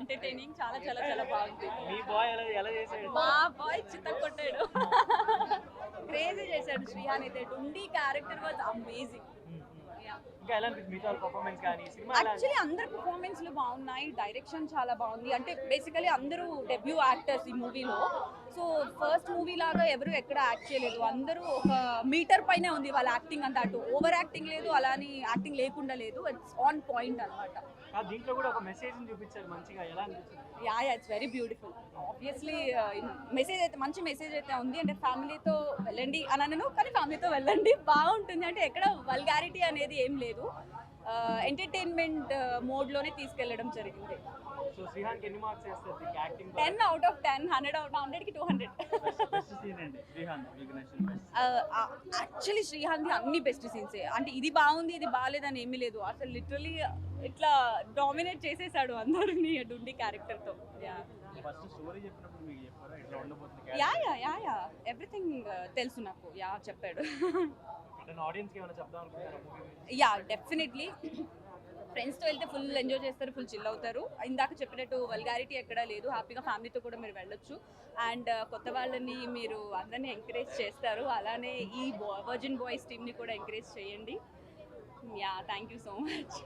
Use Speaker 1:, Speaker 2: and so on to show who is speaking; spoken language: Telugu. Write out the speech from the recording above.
Speaker 1: ఎంటర్టైనింగ్, చాలా చాలా చాలా బాగుంది.
Speaker 2: మీ బాయ్ ఎలా చేశాడు?
Speaker 1: మా బాయ్ చిత్త కొట్టాడు, క్రేజీ చేశాడు శ్రీహాన్ అయితే. డుండి క్యారెక్టర్ వాజ్ అమేజింగ్.
Speaker 2: ఇంకా ఎలా అనిపించింది మీతో పర్ఫార్మెన్స్ కానీ సినిమా ఎలా
Speaker 1: యాక్చువల్లీ అందరు పర్ఫార్మెన్స్లు బాగున్నాయి, డైరెక్షన్ చాలా బాగుంది. అంటే బేసికలీ అందరూ డెబ్యూ యాక్టర్స్ ఈ మూవీలో. సో ఫస్ట్ మూవీ లాగా ఎవరు ఎక్కడ యాక్ట్ చేయలేదు, అందరూ ఒక మీటర్ పైనే ఉంది వాళ్ళ యాక్టింగ్ అంతా. అటు ఓవర్ యాక్టింగ్ లేదు, అలాని యాక్టింగ్ లేకుండా లేదు, ఇట్స్ ఆన్ పాయింట్ అనమాట.
Speaker 2: దీంట్లో కూడా ఒక మెసేజ్ చూపించారు మంచిగా, ఎలా అనిపించింది?
Speaker 1: Yeah it's very beautiful. Obviously message అయితే మంచి మెసేజ్ అయితే ఉంది. అంటే ఫ్యామిలీతో వెళ్ళండి అని అనను, కానీ ఫ్యామిలీతో వెళ్ళండి, బాగుంటుంది. అంటే ఎక్కడ వల్గారిటీ అనేది ఏం లేదు, ఎంటర్టైన్మెంట్ మోడ్లోనే తీసుకెళ్ళడం జరిగింది.
Speaker 2: సో శ్రీహాన్కి ఎన్ని మార్క్స్ వేస్తారు యాక్టింగ్?
Speaker 1: 10 out of 10, 100 out 100కి 200.
Speaker 2: బెస్ట్ సీన్ అండి శ్రీహాన్ మీకు నచ్చిన బెస్ట్?
Speaker 1: యాక్చువల్లీ శ్రీహాన్ది అన్ని బెస్ట్ సీన్సే. అంటే ఇది బాగుంది ఇది బాగాలేదని ఏమీ లేదు, అసలు లిటరలీ ఇట్లా డామినేట్ చేసేసాడు అందరినీ డుండి క్యారెక్టర్తో.
Speaker 2: ఫస్ట్ స్టోరీ చెప్పినప్పుడు మీకు చెప్పారా ఇట్లా ఉండబోతుంది?
Speaker 1: యా ఎవ్రీథింగ్ తెలుసు నాకు. చెప్పాడు.
Speaker 2: అంటే ఆడియన్స్కి ఏమైనా చెప్దాం అనుకుంటున్నారా మూవీ?
Speaker 1: యా డెఫినెట్లీ ఫ్రెండ్స్తో వెళ్తే ఫుల్ ఎంజాయ్ చేస్తారు, ఫుల్ చిల్ అవుతారు. ఇందాక చెప్పినట్టు వల్గారిటీ ఎక్కడా లేదు, హ్యాపీగా ఫ్యామిలీతో కూడా మీరు వెళ్ళొచ్చు. అండ్ కొత్త వాళ్ళని మీరు అందరినీ ఎంకరేజ్ చేస్తారు, అలానే ఈ వర్జిన్ బాయ్స్ టీమ్ని కూడా ఎంకరేజ్ చేయండి. Thank you so much.